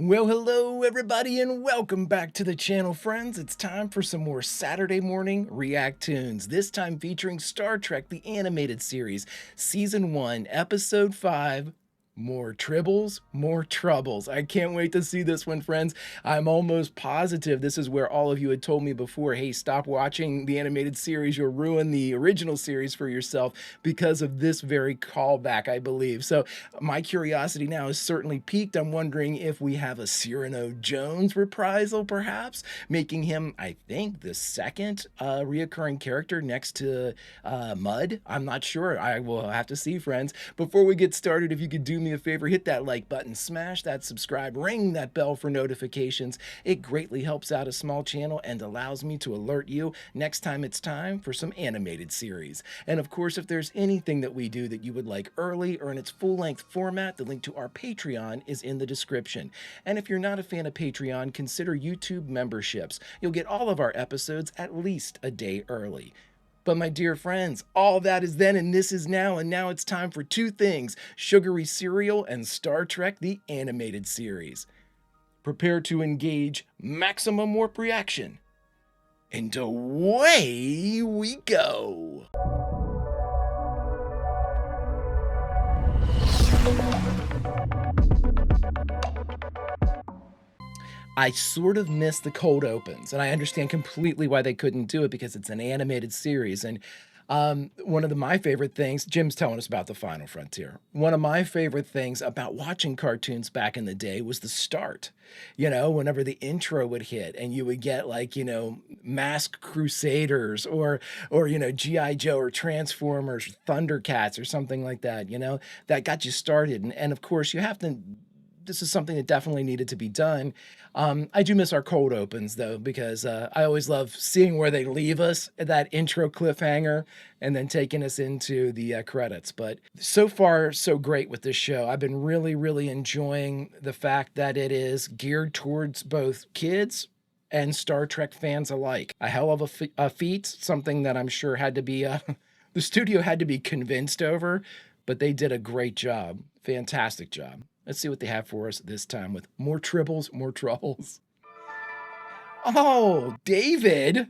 Well, hello everybody and welcome back to the channel, friends. It's time for some more Saturday morning React Tunes, this time featuring Star Trek the Animated Series, Season 1, Episode 5, More Tribbles, More Troubles. I can't wait to see this one, friends. I'm almost positive this is where all of you had told me before, hey, stop watching the animated series, you'll ruin the original series for yourself because of this very callback, I believe. So my curiosity now is certainly piqued. I'm wondering if we have a Cyrano Jones reprisal, perhaps, making him, I think, the second reoccurring character next to Mud. I'm not sure. I will have to see, friends. Before we get started, if you could do me a favor, hit that like button, smash that subscribe, ring that bell for notifications. It greatly helps out a small channel and allows me to alert you next time it's time for some animated series. And of course, if there's anything that we do that you would like early or in its full-length format, the link to our Patreon is in the description. And if you're not a fan of Patreon, consider YouTube memberships. You'll get all of our episodes at least a day early. But my dear friends, all that is then and this is now, and now it's time for two things: sugary cereal and Star Trek the Animated Series. Prepare to engage maximum warp reaction. And away we go! I sort of miss the cold opens, and I understand completely why they couldn't do it because it's an animated series. And one of my favorite things, Jim's telling us about the Final Frontier. One of my favorite things about watching cartoons back in the day was the start. You know, whenever the intro would hit and you would get like, you know, Masked Crusaders or you know, G.I. Joe or Transformers, Thundercats or something like that, you know, that got you started. And of course, you have to. This is something that definitely needed to be done. I do miss our cold opens though, because I always love seeing where they leave us at that intro cliffhanger and then taking us into the credits. But so far, so great with this show. I've been really enjoying the fact that it is geared towards both kids and Star Trek fans alike. A hell of a feat, something that I'm sure had to be, the studio had to be convinced over, but they did a great job. Fantastic job. Let's see what they have for us this time with more Tribbles, more Troubles. Oh, David,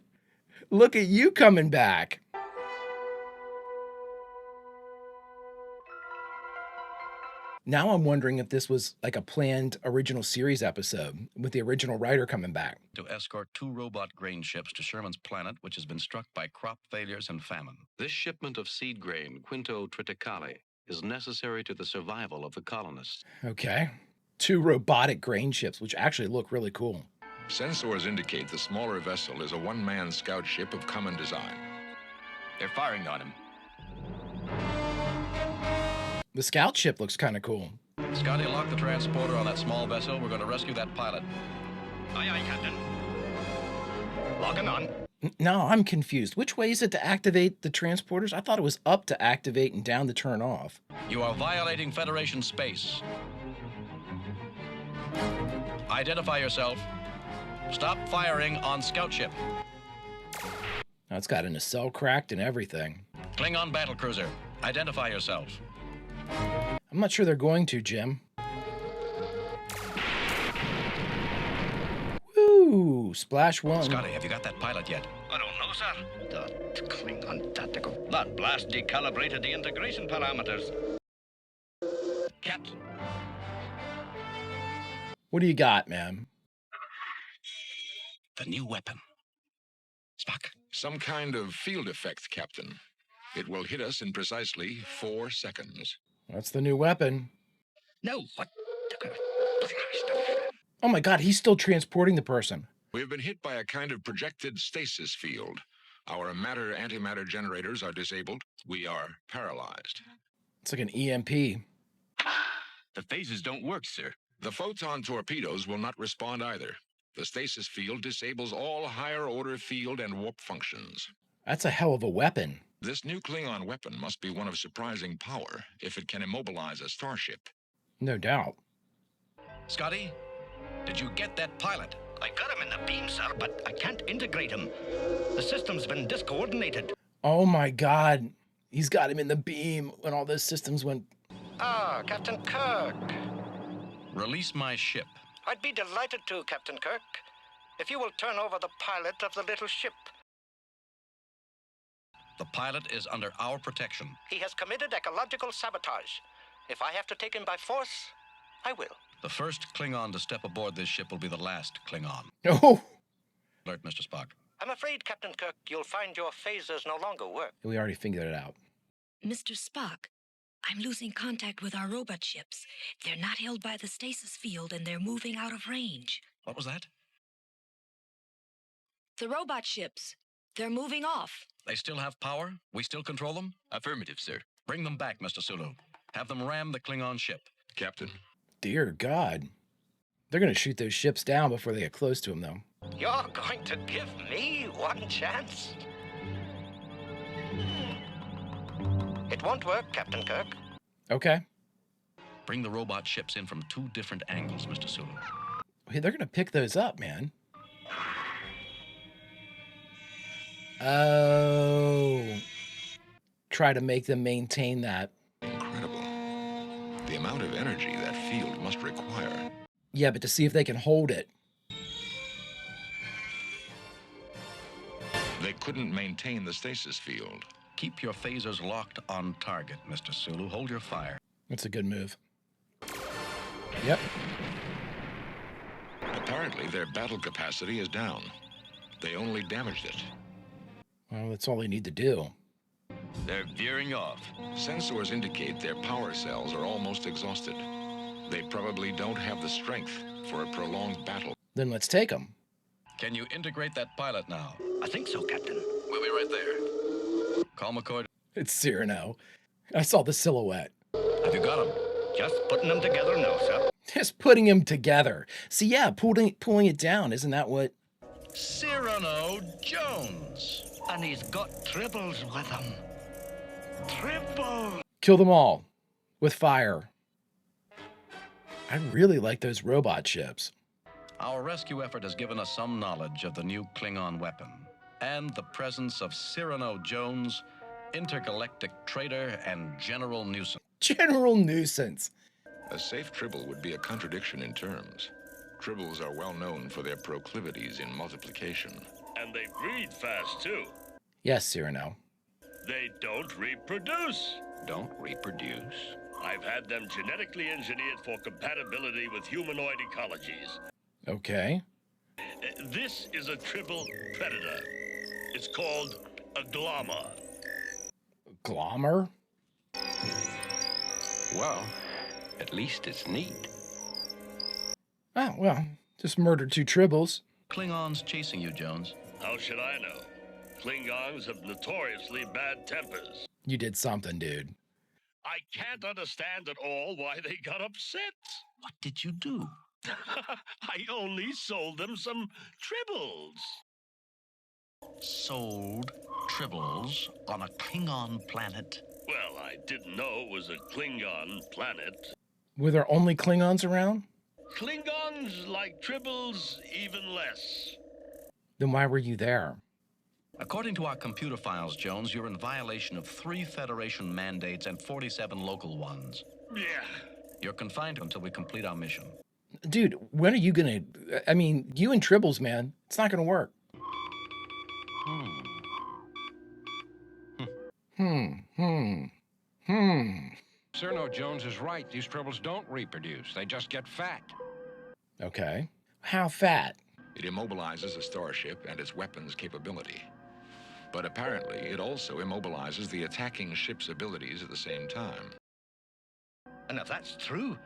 look at you coming back. Now I'm wondering if this was like a planned original series episode with the original writer coming back. To escort 2 robot grain ships to Sherman's planet, which has been struck by crop failures and famine. This shipment of seed grain, Quinto triticale, is necessary to the survival of the colonists. Okay. 2 robotic grain ships, which actually look really cool. Sensors indicate the smaller vessel is a one-man scout ship of common design. They're firing on him. The scout ship looks kind of cool. Scotty, lock the transporter on that small vessel. We're going to rescue that pilot. Aye, aye, Captain. Lock him on. No, I'm confused. Which way is it to activate the transporters? I thought it was up to activate and down to turn off. You are violating Federation space. Identify yourself. Stop firing on scout ship. Now it's got a nacelle cracked and everything. Klingon battlecruiser. Identify yourself. I'm not sure they're going to, Jim. Woo! Splash 1. Scotty, have you got that pilot yet? I don't know, sir. That Klingon tactical. That blast decalibrated the integration parameters. Captain. What do you got, man? The new weapon. Spock. Some kind of field effect, Captain. It will hit us in precisely 4 seconds. That's the new weapon. No, what? Oh my god, he's still transporting the person. We have been hit by a kind of projected stasis field. Our matter-antimatter generators are disabled. We are paralyzed. It's like an EMP. The phases don't work, sir. The photon torpedoes will not respond either. The stasis field disables all higher-order field and warp functions. That's a hell of a weapon. This new Klingon weapon must be one of surprising power if it can immobilize a starship. No doubt. Scotty, did you get that pilot? I got him in the beam, sir, but I can't integrate him. The system's been discoordinated. Oh my god. He's got him in the beam when all those systems went... Ah, Captain Kirk. Release my ship. I'd be delighted to, Captain Kirk, if you will turn over the pilot of the little ship. The pilot is under our protection. He has committed ecological sabotage. If I have to take him by force, I will. The first Klingon to step aboard this ship will be the last Klingon. Oh, Alert, Mr. Spock. I'm afraid, Captain Kirk, you'll find your phasers no longer work. we already figured it out. Mr. Spock, I'm losing contact with our robot ships. They're not held by the stasis field and they're moving out of range. What was that? The robot ships, they're moving off. They still have power? We still control them? Affirmative, sir. Bring them back, Mr. Sulu. Have them ram the Klingon ship. Captain, Dear God. They're going to shoot those ships down before they get close to them, though. You're going to give me one chance? It won't work, Captain Kirk. Okay. Bring the robot ships in from 2 different angles, Mr. Sulu. Hey, they're going to pick those up, man. Oh. Try to make them maintain that. incredible. The amount of energy that field must require. Yeah, but to see if they can hold it. They couldn't maintain the stasis field. Keep your phasers locked on target, Mr. Sulu. Hold your fire. That's a good move. Yep. Apparently, their battle capacity is down. They only damaged it. Well, that's all they need to do. They're veering off. Sensors indicate their power cells are almost exhausted. They probably don't have the strength for a prolonged battle. Then let's take them. Can you integrate that pilot now? I think so, Captain. We'll be right there. Call McCoy. It's Cyrano. I saw the silhouette. Have you got him? Just putting them together now, sir. Just putting them together. See, yeah, pulling it down. Isn't that what? Cyrano Jones. And he's got Tribbles with him. Tribbles! Kill them all. With fire. I really like those robot ships. Our rescue effort has given us some knowledge of the new Klingon weapon and the presence of Cyrano Jones, intergalactic traitor and general nuisance. General nuisance. A safe Tribble would be a contradiction in terms. Tribbles are well known for their proclivities in multiplication. And they breed fast, too. Yes, Cyrano. They don't reproduce. Don't reproduce. I've had them genetically engineered for compatibility with humanoid ecologies. Okay. This is a Tribble predator. It's called a glommer. Glommer? Well, at least it's neat. Oh, well, just murdered 2 Tribbles. Klingons chasing you, Jones. How should I know? Klingons have notoriously bad tempers. You did something, dude. I can't understand at all why they got upset. What did you do? I only sold them some Tribbles. Sold Tribbles on a Klingon planet. Well, I didn't know it was a Klingon planet. Were there only Klingons around? Klingons like Tribbles even less. Then why were you there? According to our computer files, Jones, you're in violation of 3 Federation mandates and 47 local ones. Yeah. You're confined until we complete our mission. Dude, when are you gonna... I mean, you and Tribbles, man. It's not gonna work. Cyrano Jones is right. These Tribbles don't reproduce. They just get fat. Okay. How fat? It immobilizes a starship and its weapons capability. But apparently, it also immobilizes the attacking ship's abilities at the same time. And if that's true,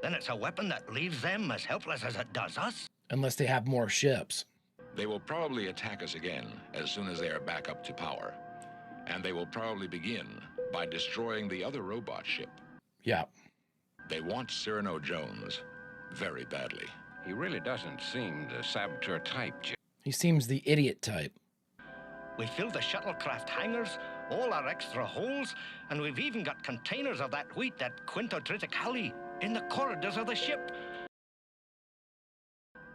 then it's a weapon that leaves them as helpless as it does us. Unless they have more ships. They will probably attack us again as soon as they are back up to power. And they will probably begin by destroying the other robot ship. Yeah. They want Cyrano Jones very badly. He really doesn't seem the saboteur type, Jim. He seems the idiot type. We filled the shuttlecraft hangars, all our extra holes, and we've even got containers of that wheat, that Quinto Triticale, in the corridors of the ship.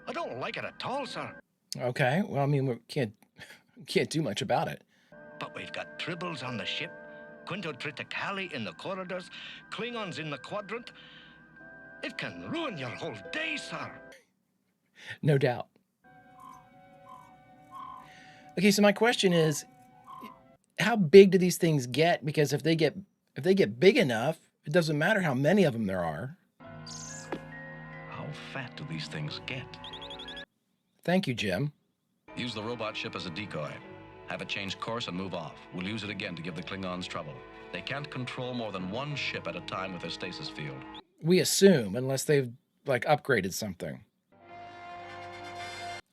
I don't like it at all, sir. Okay. Well, I mean, we can't do much about it. But we've got Tribbles on the ship, Quinto Triticale in the corridors, Klingons in the quadrant. It can ruin your whole day, sir. No doubt. Okay, so my question is, how big do these things get? Because if they get big enough, it doesn't matter how many of them there are. How fat do these things get? Thank you, Jim. Use the robot ship as a decoy. Have it change course and move off. We'll use it again to give the Klingons trouble. They can't control more than one ship at a time with their stasis field. We assume, unless they've, like, upgraded something.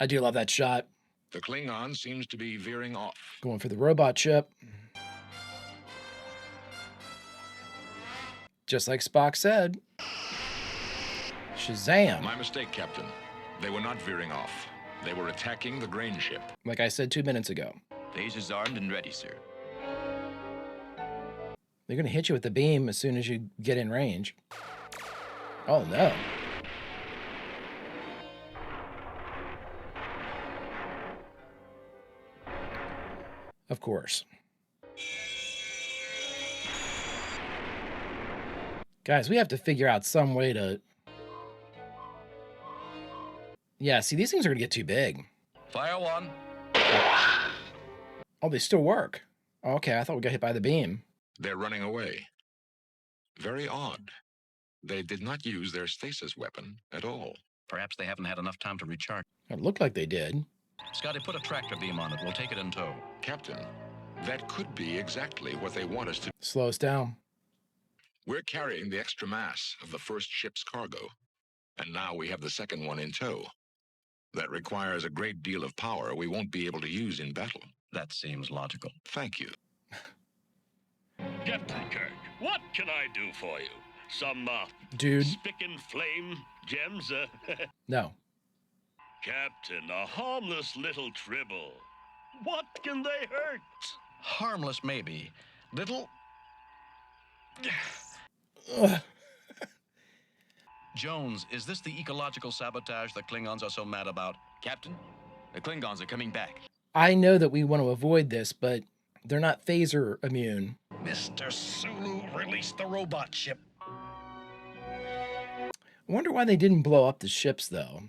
I do love that shot. The Klingon seems to be veering off. Going for the robot ship. Just like Spock said. Shazam. My mistake, Captain. They were not veering off. They were attacking the grain ship. Like I said 2 minutes ago. Phaser's armed and ready, sir. They're going to hit you with the beam as soon as you get in range. Oh, no. Of course. Guys, we have to figure out some way to... Yeah, see, these things are going to get too big. Fire one. Oh, they still work. Okay, I thought we got hit by the beam. They're running away. Very odd. They did not use their stasis weapon at all. Perhaps they haven't had enough time to recharge. It looked like they did. Scotty, put a tractor beam on it. We'll take it in tow. Captain, that could be exactly what they want us to... Slow us down. We're carrying the extra mass of the first ship's cargo, and now we have the second one in tow. That requires a great deal of power we won't be able to use in battle. That seems logical. Thank you. Captain Kirk, what can I do for you? Some, Dude. spick and flame gems? No. Captain, a harmless little tribble. What can they hurt? Harmless, maybe. Little... Ugh. Jones, is this the ecological sabotage the Klingons are so mad about? Captain, the Klingons are coming back. I know that we want to avoid this, but they're not phaser immune. Mr. Sulu, release the robot ship. I wonder why they didn't blow up the ships, though.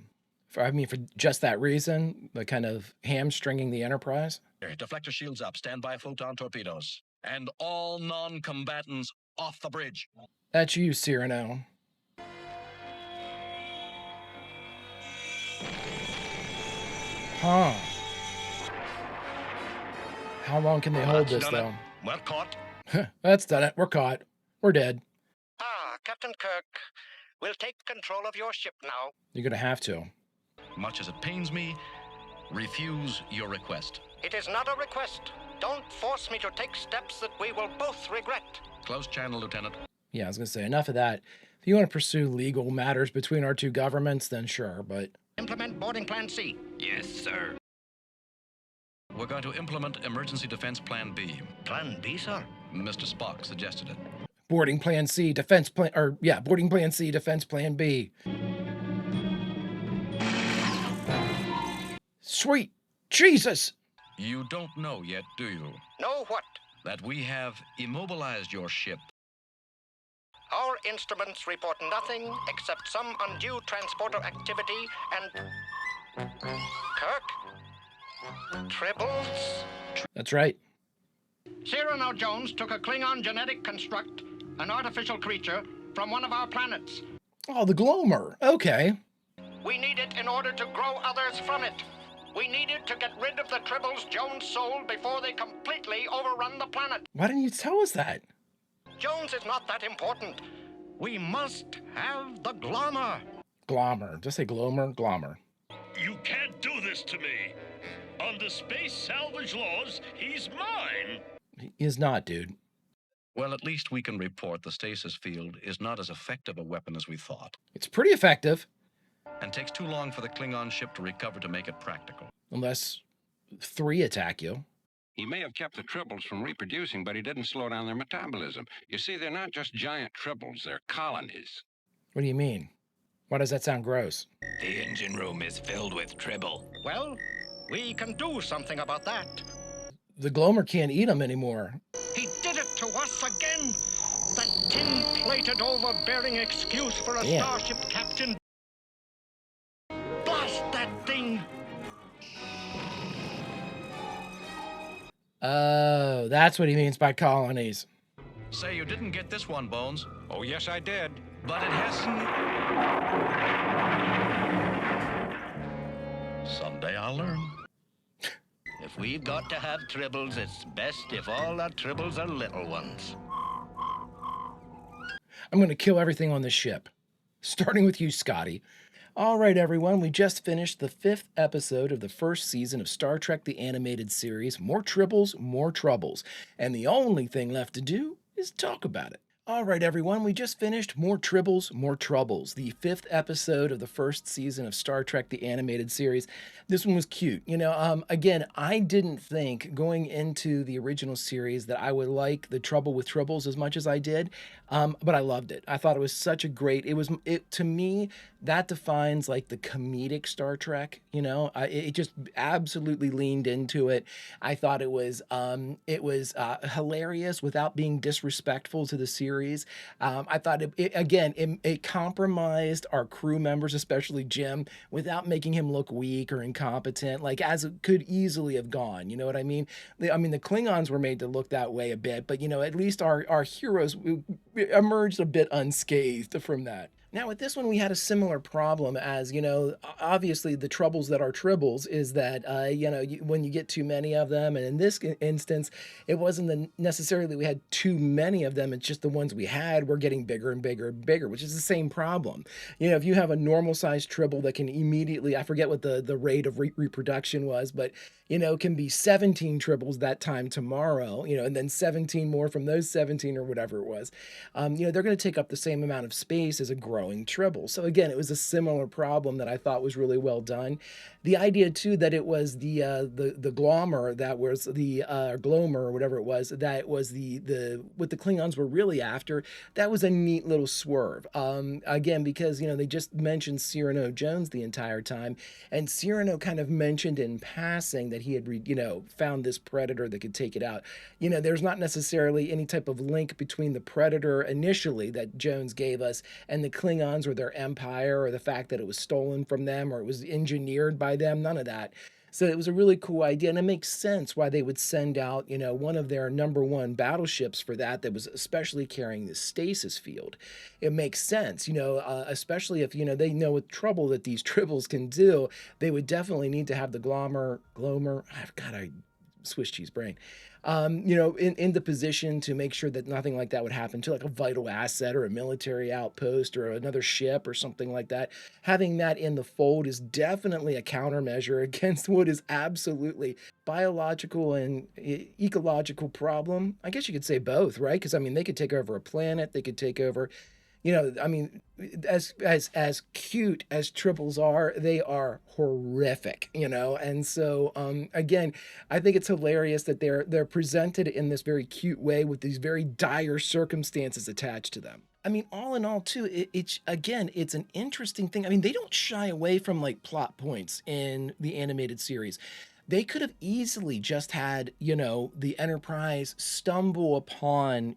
For just that reason, the kind of hamstringing the Enterprise. Deflector shields up. Stand by photon torpedoes. And all non-combatants off the bridge. That's you, Cyrano. Huh. How long can they hold this, though? We're caught. That's done it. We're caught. We're dead. Ah, Captain Kirk, we'll take control of your ship now. You're going to have to. Much as it pains me, refuse your request. It is not a request. Don't force me to take steps that we will both regret. Close channel, Lieutenant. Yeah, I was going to say, enough of that. If you want to pursue legal matters between our two governments, then sure, but... Implement boarding plan C. Yes, sir. We're going to implement Emergency Defense Plan B. Plan B, sir? Mr. Spock suggested it. Boarding Plan C, Defense Plan... Boarding Plan C, Defense Plan B. Sweet Jesus! You don't know yet, do you? Know what? That we have immobilized your ship. Our instruments report nothing except some undue transporter activity and... Kirk? Tribbles? That's right. Cyrano Jones took a Klingon genetic construct, an artificial creature, from one of our planets. Oh, the Glomer. Okay. We need it in order to grow others from it. We needed to get rid of the Tribbles Jones sold before they completely overrun the planet. Why didn't you tell us that? Jones is not that important. We must have the Glomer. Glomer. Just say Glomer. Glomer. You can't do this to me. Under space salvage laws, he's mine. He is not, dude. Well, at least we can report the stasis field is not as effective a weapon as we thought. It's pretty effective. And takes too long for the Klingon ship to recover to make it practical. Unless 3 attack you. He may have kept the Tribbles from reproducing, but he didn't slow down their metabolism. You see, they're not just giant Tribbles, they're colonies. What do you mean? Why does that sound gross? The engine room is filled with Tribble. Well, we can do something about that. The Glomer can't eat them anymore. He did it to us again. That tin-plated, overbearing excuse for a Damn. starship captain. Blast that thing? Oh, that's what he means by colonies. Say you didn't get this one, Bones. Oh, yes, I did. But it hasn't. Someday I'll learn. If we've got to have Tribbles, it's best if all our Tribbles are little ones. I'm going to kill everything on this ship, starting with you, Scotty. All right, everyone, we just finished the 5th episode of the first season of Star Trek the Animated Series, More Tribbles, More Troubles. And the only thing left to do is talk about it. All right, everyone, we just finished More Tribbles, More Troubles, the 5th episode of the first season of Star Trek the Animated Series. This one was cute. Again, I didn't think going into the original series that I would like the Trouble with Tribbles as much as I did, but I loved it. I thought it was such a great, to me, that defines like the comedic Star Trek, it just absolutely leaned into it. I thought it was hilarious without being disrespectful to the series. I thought it compromised our crew members, especially Jim, without making him look weak or incompetent, like as it could easily have gone. You know what I mean? The Klingons were made to look that way a bit, but at least our heroes emerged a bit unscathed from that. Now, with this one, we had a similar problem as, obviously the troubles that are Tribbles is that, when you get too many of them, and in this instance, it wasn't necessarily we had too many of them, it's just the ones we had were getting bigger and bigger and bigger, which is the same problem. If you have a normal-sized Tribble that can immediately, I forget what the rate of reproduction was, but, can be 17 Tribbles that time tomorrow, and then 17 more from those 17 or whatever it was. They're going to take up the same amount of space as a growing Tribble. So again, it was a similar problem that I thought was really well done. The idea too that it was the Glommer that was the Glomer or whatever it was, that was the what the Klingons were really after. That was a neat little swerve. Again, because they just mentioned Cyrano Jones the entire time, and Cyrano kind of mentioned in passing that he had found this predator that could take it out. There's not necessarily any type of link between the predator initially that Jones gave us and the Klingons or their empire or the fact that it was stolen from them or it was engineered by them, none of that. So it was a really cool idea, and it makes sense why they would send out, one of their number one battleships for that was especially carrying the stasis field. It makes sense, especially if, they know what trouble that these Tribbles can do, they would definitely need to have the Glomer, God, I Swiss cheese brain, in the position to make sure that nothing like that would happen to like a vital asset or a military outpost or another ship or something like that. Having that in the fold is definitely a countermeasure against what is absolutely biological and ecological problem. I guess you could say both, right? Because they could take over a planet, they could take over as cute as Tribbles are, they are horrific, and so again, I think it's hilarious that they're presented in this very cute way with these very dire circumstances attached to them. All in all, too, it's an interesting thing. They don't shy away from like plot points in the animated series. They could have easily just had, the Enterprise stumble upon,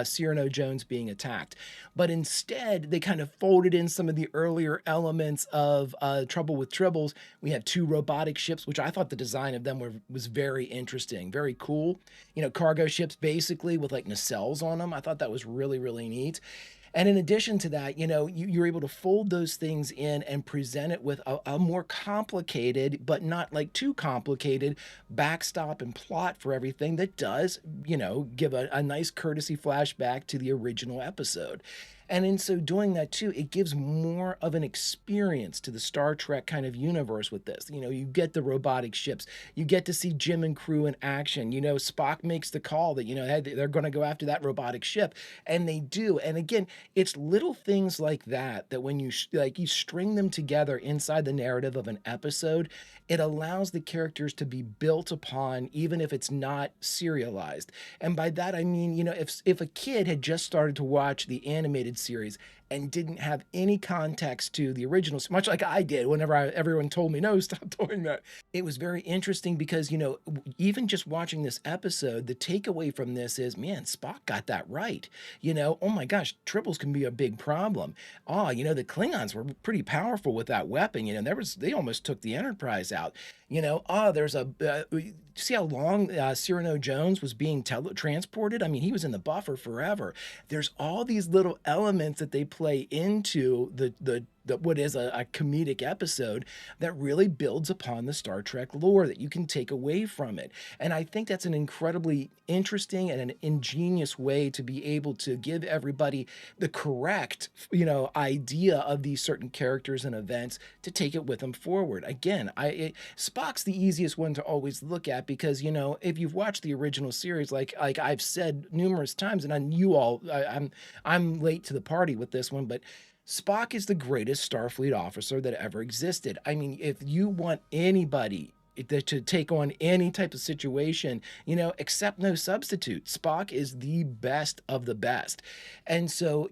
Cyrano Jones being attacked. But instead, they kind of folded in some of the earlier elements of Trouble with Tribbles. We have 2 robotic ships, which I thought the design of them was very interesting, very cool. Cargo ships basically with like nacelles on them. I thought that was really, really neat. And in addition to that, you're able to fold those things in and present it with a more complicated, but not like too complicated backstop and plot for everything that does, give a nice courtesy flashback to the original episode. And in so doing that too, it gives more of an experience to the Star Trek kind of universe with this. You get the robotic ships, you get to see Jim and crew in action. Spock makes the call that, hey, they're going to go after that robotic ship, and they do. And again, it's little things like that when you you string them together inside the narrative of an episode, it allows the characters to be built upon, even if it's not serialized. And by that, I mean, if a kid had just started to watch the animated series and didn't have any context to the originals, much like I did whenever everyone told me, no, stop doing that. It was very interesting because, even just watching this episode, the takeaway from this is, man, Spock got that right. Oh my gosh, Tribbles can be a big problem. The Klingons were pretty powerful with that weapon. They almost took the Enterprise out. There's see how long Cyrano Jones was being transported? I mean, he was in the buffer forever. There's all these little elements that they play into the what is a comedic episode that really builds upon the Star Trek lore that you can take away from it. And I think that's an incredibly interesting and an ingenious way to be able to give everybody the correct, idea of these certain characters and events to take it with them forward. Again, Spock's the easiest one to always look at because, if you've watched the original series, like I've said numerous times, and I'm late to the party with this one, but Spock is the greatest Starfleet officer that ever existed. I mean, if you want anybody to take on any type of situation, accept no substitute. Spock is the best of the best. And so,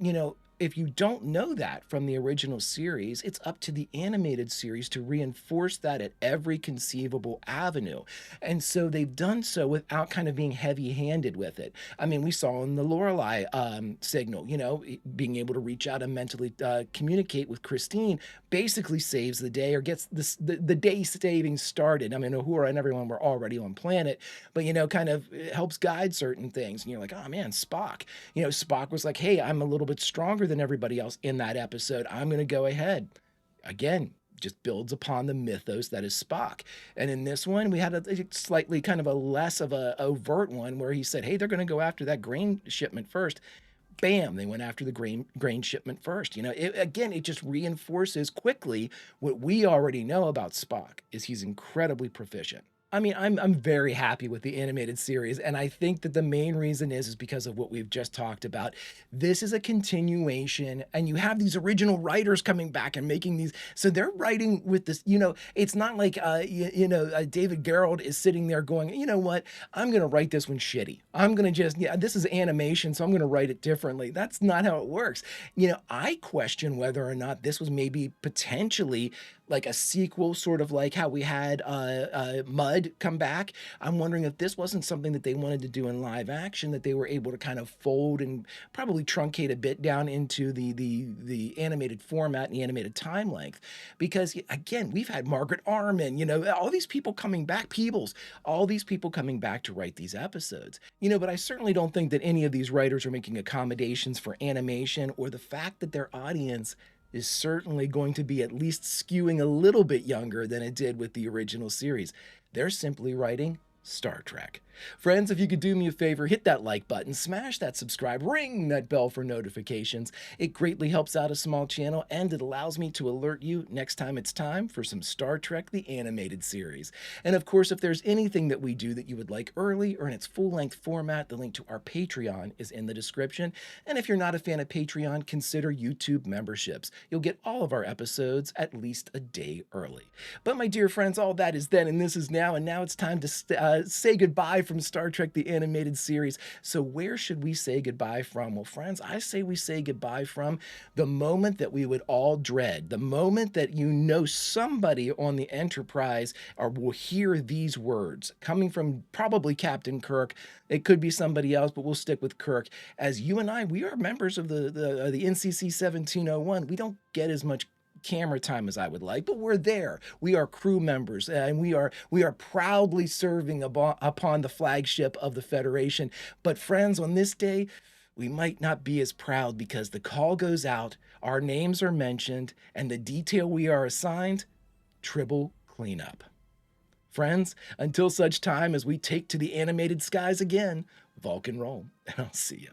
if you don't know that from the original series, it's up to the animated series to reinforce that at every conceivable avenue. And so they've done so without kind of being heavy-handed with it. I mean, we saw in the Lorelei signal, being able to reach out and mentally communicate with Christine basically saves the day or gets the day saving started. I mean, Uhura and everyone were already on planet, but, kind of helps guide certain things. And you're like, oh man, Spock. Spock was like, hey, I'm a little bit stronger than everybody else in that episode. I'm going to go ahead. Again, just builds upon the mythos that is Spock. And in this one, we had a slightly kind of a less of a overt one where he said, hey, they're going to go after that grain shipment first. Bam, they went after the grain shipment first. It just reinforces quickly what we already know about Spock is he's incredibly proficient. I mean, I'm very happy with the animated series, and I think that the main reason is because of what we've just talked about. This is a continuation, and you have these original writers coming back and making these. So they're writing with this. It's not like David Gerrold is sitting there going, you know what? I'm going to write this one shitty. I'm going to this is animation, so I'm going to write it differently. That's not how it works. I question whether or not this was maybe potentially like a sequel, sort of like how we had Mud come back. I'm wondering if this wasn't something that they wanted to do in live action, that they were able to kind of fold and probably truncate a bit down into the animated format and the animated time length. Because again, we've had Margaret Arman, all these people coming back, Peebles, all these people coming back to write these episodes. But I certainly don't think that any of these writers are making accommodations for animation or the fact that their audience is certainly going to be at least skewing a little bit younger than it did with the original series. They're simply writing Star Trek. Friends, if you could do me a favor, hit that like button, smash that subscribe, ring that bell for notifications. It greatly helps out a small channel, and it allows me to alert you next time it's time for some Star Trek the Animated Series. And of course, if there's anything that we do that you would like early or in its full-length format, the link to our Patreon is in the description. And if you're not a fan of Patreon, consider YouTube memberships. You'll get all of our episodes at least a day early. But my dear friends, all that is then and this is now, and now it's time to say goodbye from Star Trek the Animated Series. So where should we say goodbye from? Well, friends, I say we say goodbye from the moment that we would all dread, the moment that somebody on the Enterprise will hear these words coming from probably Captain Kirk. It could be somebody else, but we'll stick with Kirk. As you and I, we are members of the NCC 1701. We don't get as much camera time as I would like, but we're there. We are crew members, and we are proudly serving upon the flagship of the Federation. But friends, on this day, we might not be as proud because the call goes out, our names are mentioned, and the detail we are assigned, Tribble cleanup. Friends, until such time as we take to the animated skies again, Vulcan roll, and I'll see you.